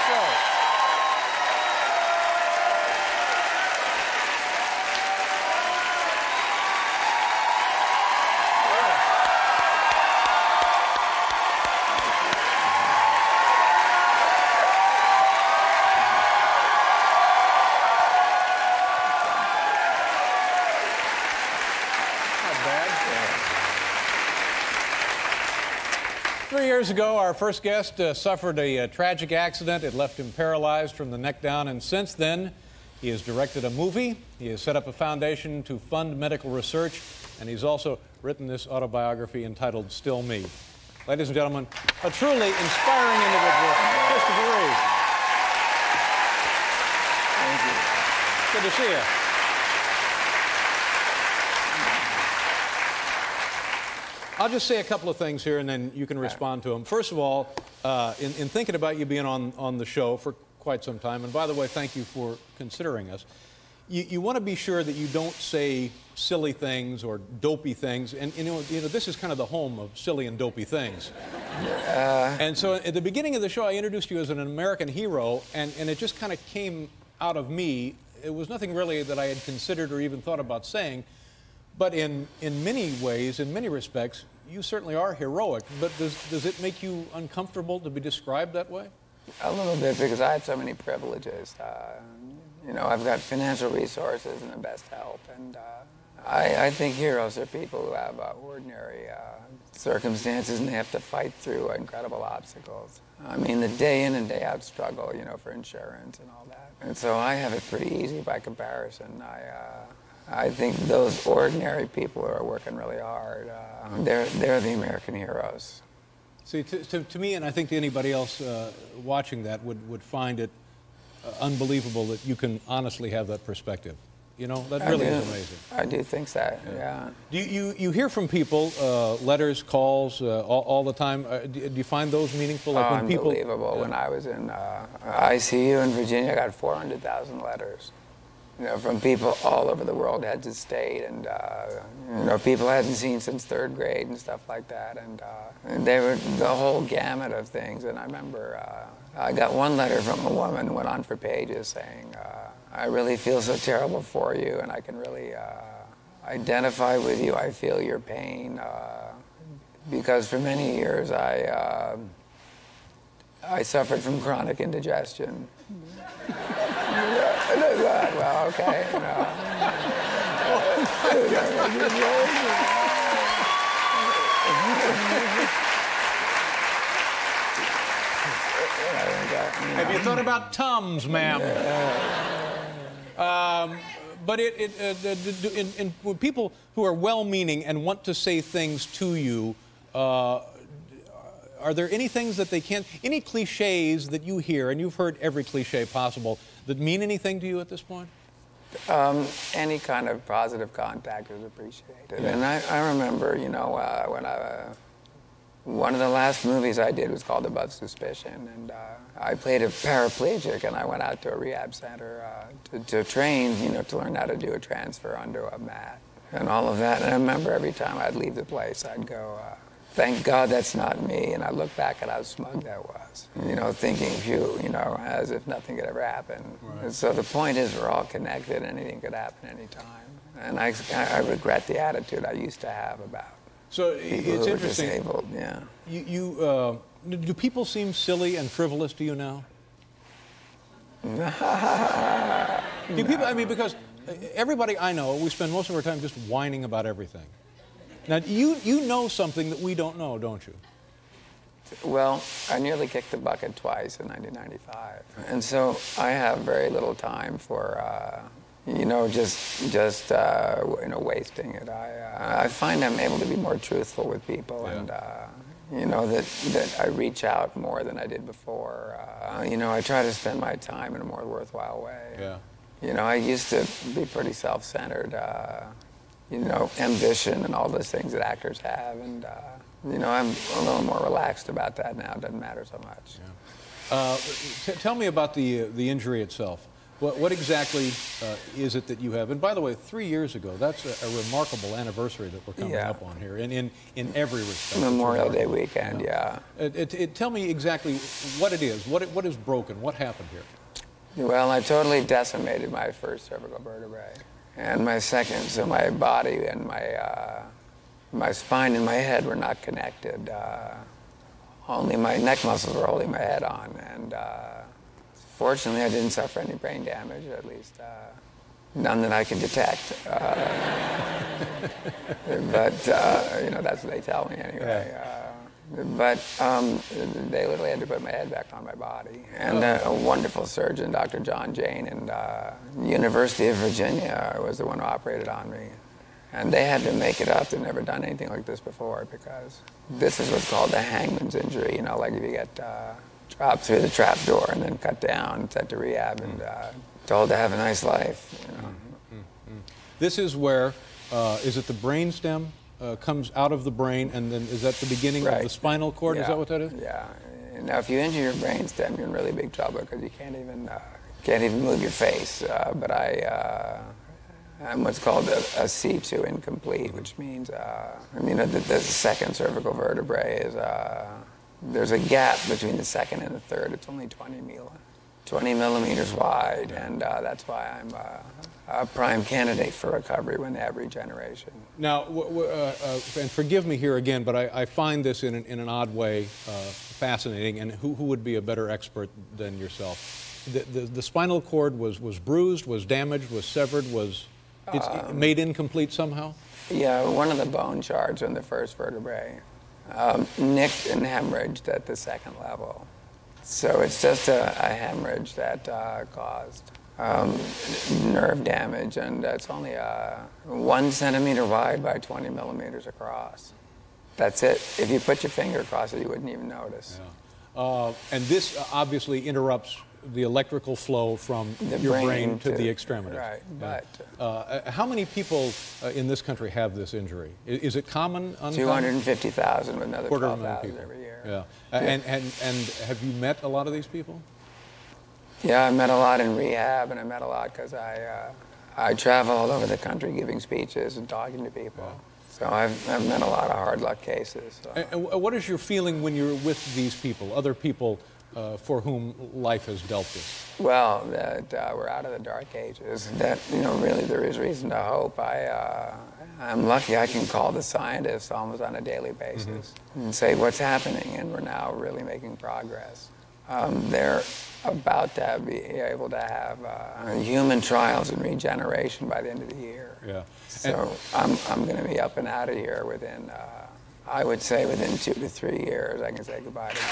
show. Not bad. 3 years ago, our first guest suffered a tragic accident. It left him paralyzed from the neck down, and since then, he has directed a movie, he has set up a foundation to fund medical research, and he's also written this autobiography entitled Still Me. Ladies and gentlemen, a truly inspiring individual, Christopher Reeve. Thank you. Good to see you. I'll just say a couple of things here, and then you can respond to them. First of all, in thinking about you being on the show for quite some time, and by the way, thank you for considering us, you want to be sure that you don't say silly things or dopey things, and you know this is kind of the home of silly and dopey things. And so at the beginning of the show, I introduced you as an American hero, and it just kind of came out of me. It was nothing really that I had considered or even thought about saying. But in many ways, in many respects, you certainly are heroic. But does it make you uncomfortable to be described that way? A little bit, because I have so many privileges. You know, I've got financial resources and the best help. And I think heroes are people who have ordinary circumstances, and they have to fight through incredible obstacles. I mean, the day in and day out struggle, you know, for insurance and all that. And so I have it pretty easy by comparison. I think those ordinary people who are working really hard, they're the American heroes. See, to me, and I think to anybody else watching that, would find it unbelievable that you can honestly have that perspective. You know, that really is amazing. I do think that, yeah. Do you hear from people, letters, calls, all the time? Do you find those meaningful? Like when unbelievable. When I was in ICU in Virginia, I got 400,000 letters. You know, from people all over the world, heads of state, and you know, people I hadn't seen since 3rd grade and stuff like that, and they were the whole gamut of things. And I remember I got one letter from a woman, went on for pages, saying, "I really feel so terrible for you, and I can really identify with you. I feel your pain because for many years I suffered from chronic indigestion." Well, okay, you know. Have you thought about Tums, ma'am? But people who are well-meaning and want to say things to you, are there any things that they can't, any cliches that you hear, and you've heard every cliche possible, that mean anything to you at this point? Any kind of positive contact is appreciated. And I remember, you know, when one of the last movies I did was called Above Suspicion, and I played a paraplegic, and I went out to a rehab center to train, you know, to learn how to do a transfer onto a mat and all of that. And I remember every time I'd leave the place, I'd go, "Thank God that's not me." And I look back at how smug that was. You know, thinking, you know, as if nothing could ever happen. Right. And so the point is, we're all connected. Anything could happen anytime. And I regret the attitude I used to have about people it's who interesting. Are disabled. Yeah. Do people seem silly and frivolous to you now? Do people? I mean, because everybody I know, we spend most of our time just whining about everything. Now, you know something that we don't know, don't you? Well, I nearly kicked the bucket twice in 1995. And so I have very little time for, you know, just you know, wasting it. I find I'm able to be more truthful with people, and, you know, that I reach out more than I did before. You know, I try to spend my time in a more worthwhile way. Yeah. You know, I used to be pretty self-centered. You know, ambition and all those things that actors have. And, you know, I'm a little more relaxed about that now. It doesn't matter so much. Yeah. Tell me about the injury itself. What exactly is it that you have? And by the way, 3 years ago, that's a remarkable anniversary that we're coming up on here, and in every respect. Memorial Day weekend, Tell me exactly what it is. What is broken? What happened here? Well, I totally decimated my first cervical vertebrae, and my second. So my body and my spine and my head were not connected. Only my neck muscles were holding my head on, and fortunately, I didn't suffer any brain damage, at least none that I can detect. But that's what they tell me anyway. But they literally had to put my head back on my body. And a wonderful surgeon, Dr. John Jane, in the University of Virginia was the one who operated on me. And they had to make it up. They've never done anything like this before, because this is what's called the hangman's injury. Like if you get dropped through the trap door and then cut down, sent to rehab, and told to have a nice life. This is where, is it the brain stem comes out of the brain, and then is that the beginning of the spinal cord? Yeah. Is that what that is? Yeah. Now, if you injure your brain stem, you're in really big trouble, because you can't even move your face. But I'm what's called a C2 incomplete, which means the second cervical vertebrae is. There's a gap between the second and the third. It's only 20 millimeters wide, and that's why I'm a prime candidate for recovery when they have regeneration. Now, and forgive me here again, but I find this in an odd way fascinating, and who would be a better expert than yourself? The spinal cord was bruised, was damaged, was severed, was made incomplete somehow? Yeah, one of the bone shards on the first vertebrae nicked and hemorrhaged at the second level. So it's just a hemorrhage that caused nerve damage, and it's only 1 centimeter wide by 20 millimeters across. That's it. If you put your finger across it, you wouldn't even notice. Yeah. And this obviously interrupts the electrical flow from your brain to the extremity. Right, yeah. But... how many people in this country have this injury? Is it common? 250,000 with another 12,000 every year. Yeah. And have you met a lot of these people? Yeah, I met a lot in rehab, and I met a lot because I travel all over the country giving speeches and talking to people. Yeah. So I've met a lot of hard luck cases. So. And what is your feeling when you're with these people, other people for whom life has dealt this? Well, that we're out of the dark ages. That really there is reason to hope. I'm lucky I can call the scientists almost on a daily basis and say what's happening, and we're now really making progress. They're about to be able to have human trials in regeneration by the end of the year. Yeah. So I'm going to be up and out of here within, I would say within 2 to 3 years, I can say goodbye to you.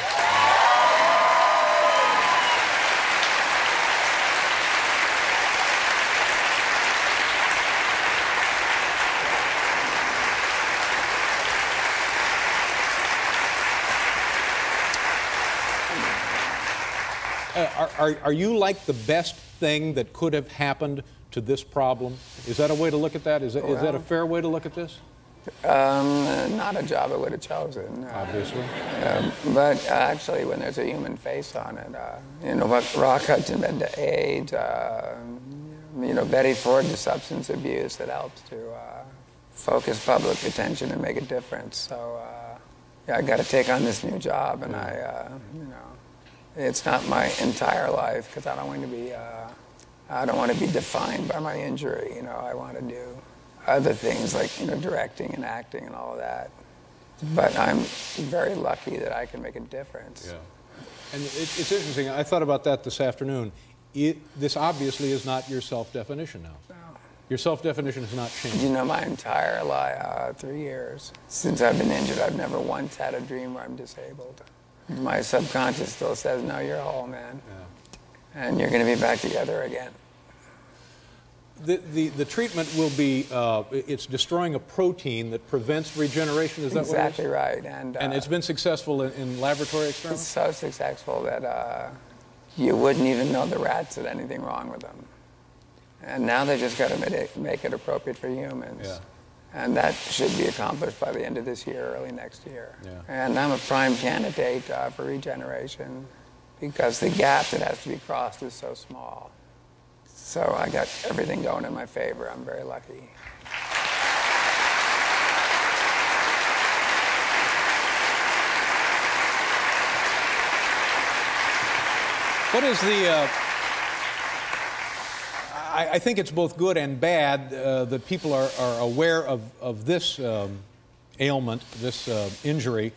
Are you like the best thing that could have happened to this problem? Is that a way to look at that? Is that a fair way to look at this? Not a job I would have chosen. Obviously. But actually, when there's a human face on it, what Rock Hudson did to AIDS, Betty Ford to substance abuse, it helps to focus public attention and make a difference. So, I got to take on this new job, and it's not my entire life, because I don't want to be defined by my injury. I want to do other things like directing and acting and all of that. But I'm very lucky that I can make a difference. Yeah. And it's interesting. I thought about that this afternoon. This obviously is not your self-definition now. No. Your self-definition has not changed. My entire life, 3 years since I've been injured, I've never once had a dream where I'm disabled. My subconscious still says, no, you're whole, man. Yeah. And you're going to be back together again. The treatment will be, it's destroying a protein that prevents regeneration, is that what it is? Exactly right. And it's been successful in laboratory experiments? It's so successful that you wouldn't even know the rats had anything wrong with them. And now they've just got to make it appropriate for humans. Yeah. And that should be accomplished by the end of this year, early next year. Yeah. And I'm a prime candidate for regeneration because the gap that has to be crossed is so small. So I got everything going in my favor. I'm very lucky. What is the... I think it's both good and bad that people are aware of this ailment, this injury,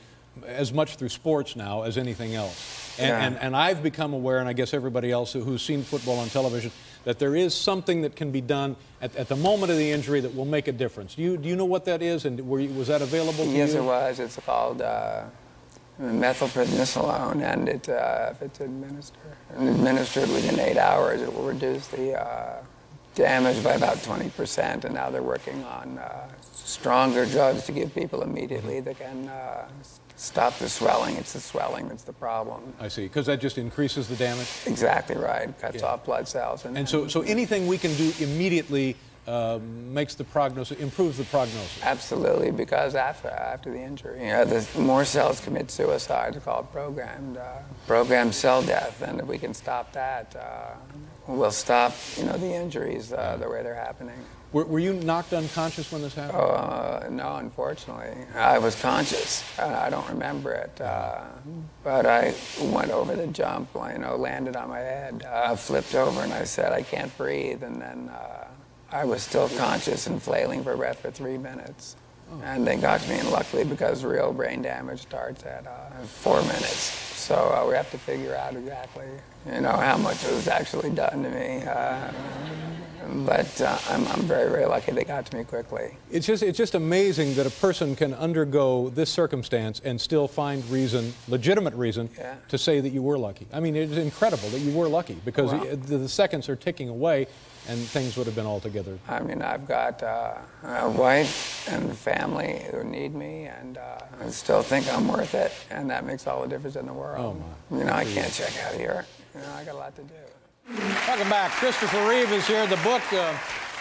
as much through sports now as anything else. And I've become aware, and I guess everybody else who's seen football on television, that there is something that can be done at the moment of the injury that will make a difference. Do you know what that is, and was that available to you? Yes, it was. It's called methylprednisolone, and if it's administered within 8 hours, it will reduce the damage by about 20%. And now they're working on stronger drugs to give people immediately that can stop the swelling. It's the swelling that's the problem. I see, because that just increases the damage? Exactly right. Cuts off blood cells. And so anything we can do immediately makes the prognosis, improves the prognosis. Absolutely, because after the injury, the more cells commit suicide. It's called programmed cell death, and if we can stop that, we'll stop the injuries the way they're happening. Were you knocked unconscious when this happened? No, unfortunately. I was conscious. I don't remember it. But I went over the jump, landed on my head, flipped over, and I said, I can't breathe. And then I was still conscious and flailing for breath for 3 minutes. And they got me, and luckily, because real brain damage starts at 4 minutes. So we have to figure out exactly, how much was actually done to me. But I'm very, very lucky they got to me quickly. It's just amazing that a person can undergo this circumstance and still find reason, legitimate reason, to say that you were lucky. I mean, it's incredible that you were lucky, because the seconds are ticking away and things would have been altogether. I mean, I've got a wife and family who need me, and I still think I'm worth it, and that makes all the difference in the world. Oh, my. I can't check out here. I got a lot to do. Welcome back. Christopher Reeve is here. The book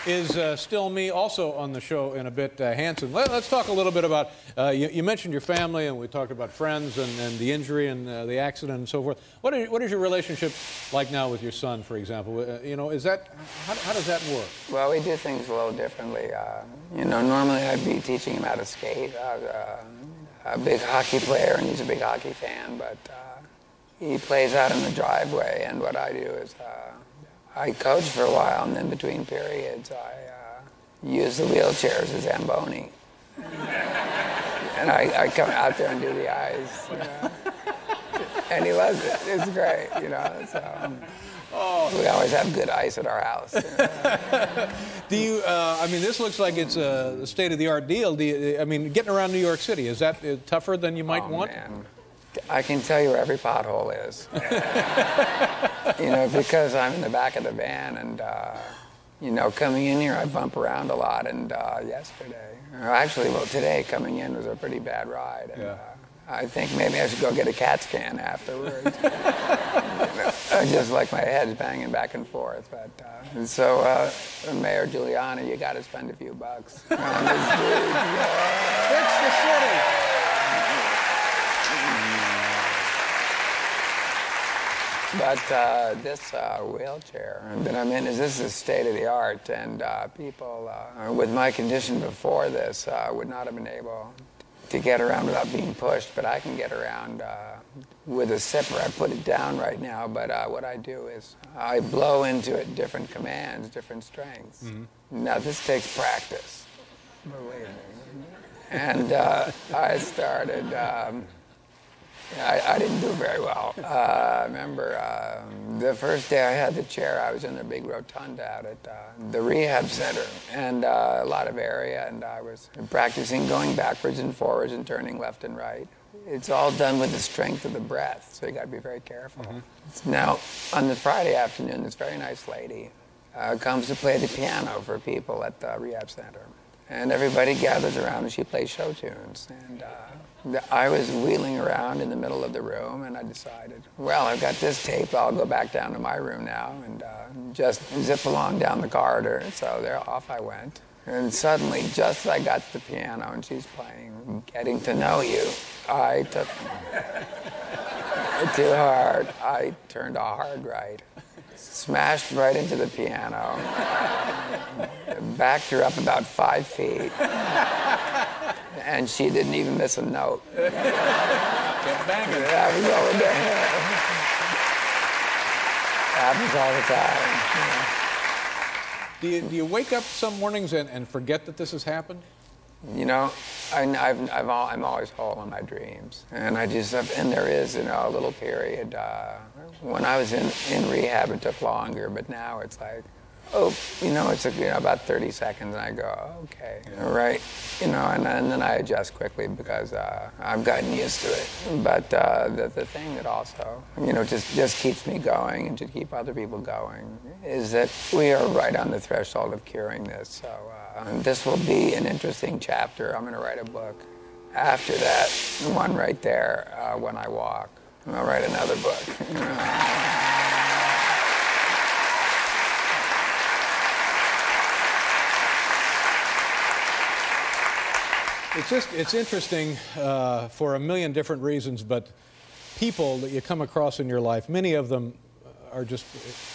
is Still Me, also on the show in a bit. Hanson, let's talk a little bit about, you mentioned your family, and we talked about friends and the injury and the accident and so forth. What is your relationship like now with your son, for example? Is that, how does that work? Well, we do things a little differently. Normally I'd be teaching him how to skate. I was a big hockey player, and he's a big hockey fan, but he plays out in the driveway, and what I do is I coach for a while, and then between periods I use the wheelchair as a Zamboni. And I come out there and do the ice. And he loves it. It's great, So we always have good ice at our house. Do you, I mean, this looks like it's a state-of-the-art deal. I mean, getting around New York City, is that tougher than you might want? Man. I can tell you where every pothole is. Because I'm in the back of the van, and coming in here, I bump around a lot. And today coming in was a pretty bad ride. And, I think maybe I should go get a CAT scan afterwards. I just like my head's banging back and forth. But Mayor Giuliani, you got to spend a few bucks on this dude. Fix the city. But this wheelchair that I'm in this is state of the art, and people with my condition before this would not have been able to get around without being pushed, but I can get around with a zipper. I put it down right now, but what I do is I blow into it different commands, different strengths. Mm-hmm. Now this takes practice, believe me. And I started. I didn't do very well. I remember the first day I had the chair, I was in a big rotunda out at the rehab center, and a lot of area, and I was practicing going backwards and forwards and turning left and right. It's all done with the strength of the breath, so you got to be very careful. Mm-hmm. Now, on the Friday afternoon, this very nice lady comes to play the piano for people at the rehab center. And everybody gathers around and she plays show tunes. And I was wheeling around in the middle of the room, and I decided, well, I've got this tape. I'll go back down to my room now and just zip along down the corridor. So there, off I went. And suddenly, just as I got to the piano and she's playing Getting to Know You, I took it too hard. I turned a hard right. smashed right into the piano, backed her up about 5 feet, and she didn't even miss a note. Kept banging. That was all the day. Happens all the time. Do you wake up some mornings and forget that this has happened? You know, I'm always whole in my dreams, and and there is, you know, a little period when I was in rehab. It took longer, but now it's like, oh, you know, it took about 30 seconds, and I go, oh, okay, all right, you know, and then I adjust quickly because I've gotten used to it. But the thing that also, you know, just keeps me going and to keep other people going is that we are right on the threshold of curing this. So this will be an interesting chapter. I'm going to write a book. After that, one right there, When I Walk, I'll write another book. It's interesting for a million different reasons, but people that you come across in your life, many of them are just,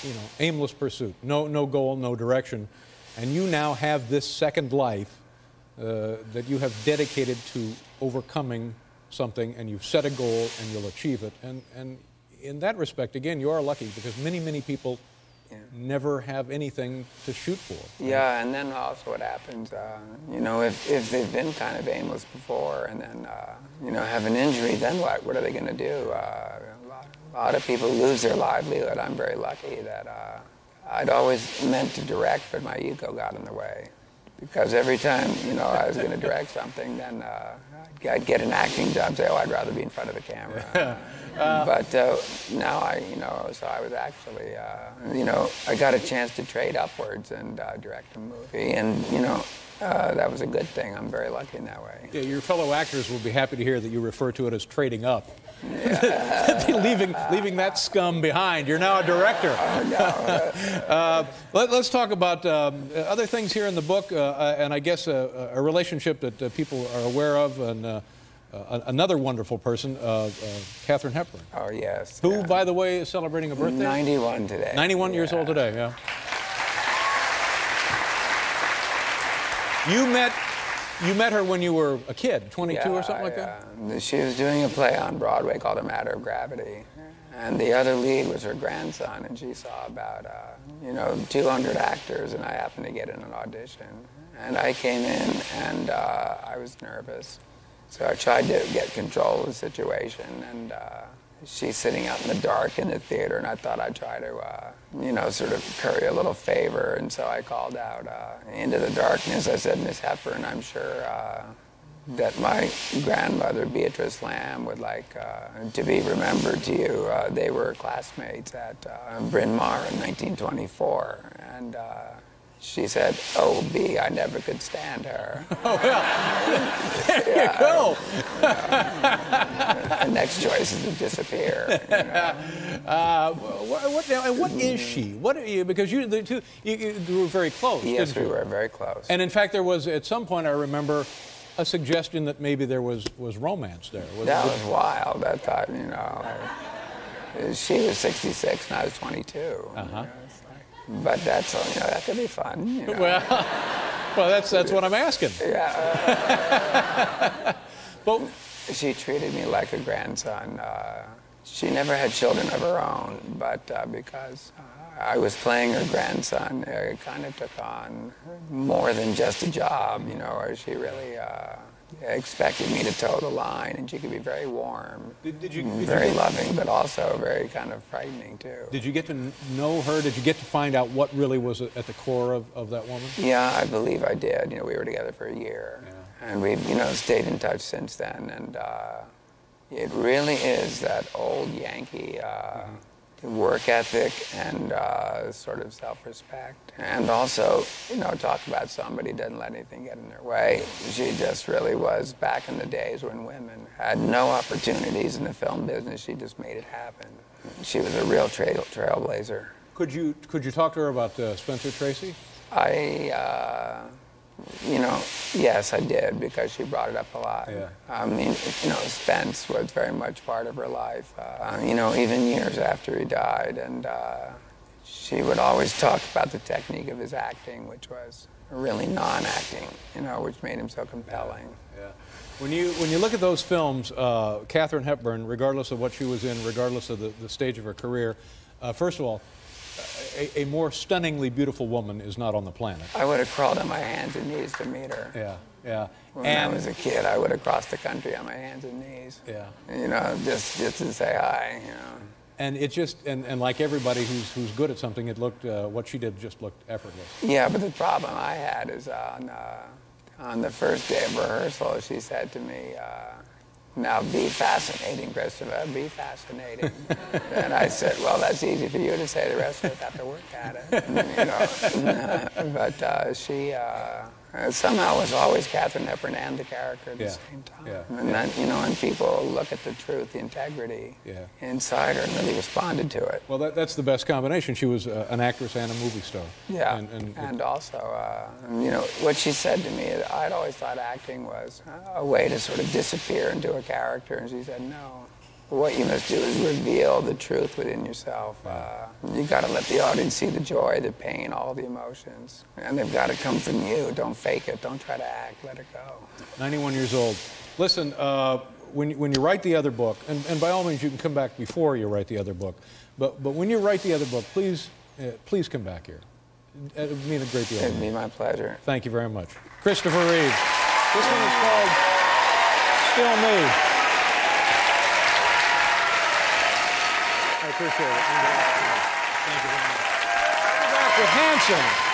you know, aimless pursuit, no goal, no direction, and you now have this second life that you have dedicated to overcoming something, and you've set a goal and you'll achieve it. And in that respect, again, you are lucky because many people never have anything to shoot for. Right? Yeah, and then also what happens, you know, if they've been kind of aimless before and then, you know, have an injury, then what? What are they going to do? A lot of people lose their livelihood. I'm very lucky that I'd always meant to direct, but my ego got in the way. Because every time, you know, I was going to direct something, then I'd get an acting job and say, oh, I'd rather be in front of the camera. But now you know, so I was actually, you know, I got a chance to trade upwards and direct a movie. And, you know, that was a good thing. I'm very lucky in that way. Yeah, your fellow actors will be happy to hear that you refer to it as trading up. Yeah. leaving that scum behind. You're now a director. Oh, no. Let's talk about other things here in the book, and I guess a relationship that people are aware of, and another wonderful person, Katherine Hepburn. Oh, yes. Who, by the way, is celebrating a birthday? 91 today. 91 years old today, yeah. You met her when you were a kid, 22 or something like that? She was doing a play on Broadway called A Matter of Gravity. And the other lead was her grandson, and she saw about, you know, 200 actors, and I happened to get in an audition. And I came in, and I was nervous. So I tried to get control of the situation, and she's sitting out in the dark in the theater, and I thought I'd try to, you know, sort of curry a little favor. And so I called out into the darkness. I said, Miss Hepburn, I'm sure that my grandmother, Beatrice Lamb, would like to be remembered to you. They were classmates at Bryn Mawr in 1924. And she said, oh, B, I never could stand her. Oh, well, there you go. The next choice is to disappear. You know? What is she? What are you? Because you were very close. Yes, we were very close. And in fact, there was, at some point, I remember, a suggestion that maybe there was romance there. That was wild. I thought, you know, she was 66 and I was 22. Uh-huh. But that's, you know, that could be fun. You know? Well, that's what I'm asking. Yeah. But she treated me like a grandson. She never had children of her own, but because I was playing her grandson, it kind of took on more than just a job. You know, she really expected me to toe the line, and she could be very warm, very loving, but also very kind of frightening too. Did you get to know her? Did you get to find out what really was at the core of that woman? Yeah, I believe I did. You know, we were together for a year, and we've, you know, stayed in touch since then. And it really is that old Yankee work ethic and sort of self-respect. And also, you know, talk about somebody who doesn't let anything get in their way. She just really was, back in the days when women had no opportunities in the film business, she just made it happen. She was a real trailblazer. Could you talk to her about Spencer Tracy? You know, yes, I did, because she brought it up a lot. Yeah. I mean, you know, Spence was very much part of her life. You know, even years after he died, and she would always talk about the technique of his acting, which was really non-acting, you know, which made him so compelling. Yeah. When you look at those films, Katherine Hepburn, regardless of what she was in, regardless of the stage of her career, first of all, a more stunningly beautiful woman is not on the planet. I would have crawled on my hands and knees to meet her. Yeah, yeah. When I was a kid, I would have crossed the country on my hands and knees. Yeah. You know, just to say hi, you know. And it just, and like everybody who's good at something, it looked, what she did just looked effortless. Yeah, but the problem I had is on the first day of rehearsal, she said to me, now be fascinating, Christopher, be fascinating. And I said, well, that's easy for you to say, the rest of us have to work at it. You know? But she somehow was always Katherine Hepburn and the character at the same time. Yeah. And then, you know, and people look at the truth, the integrity inside her and really responded to it. Well, that's the best combination. She was an actress and a movie star. Yeah, and also, you know, what she said to me, I'd always thought acting was a way to sort of disappear into a character, and she said, no. What you must do is reveal the truth within yourself. You got to let the audience see the joy, the pain, all the emotions. And they've got to come from you. Don't fake it. Don't try to act. Let it go. 91 years old. Listen, when you write the other book, and by all means you can come back before you write the other book, but when you write the other book, please come back here. It would mean a great deal. It'd be my pleasure. Thank you very much. Christopher Reeve. This one is called Still Me. I appreciate it. Thank you very much. We're back with Hanson.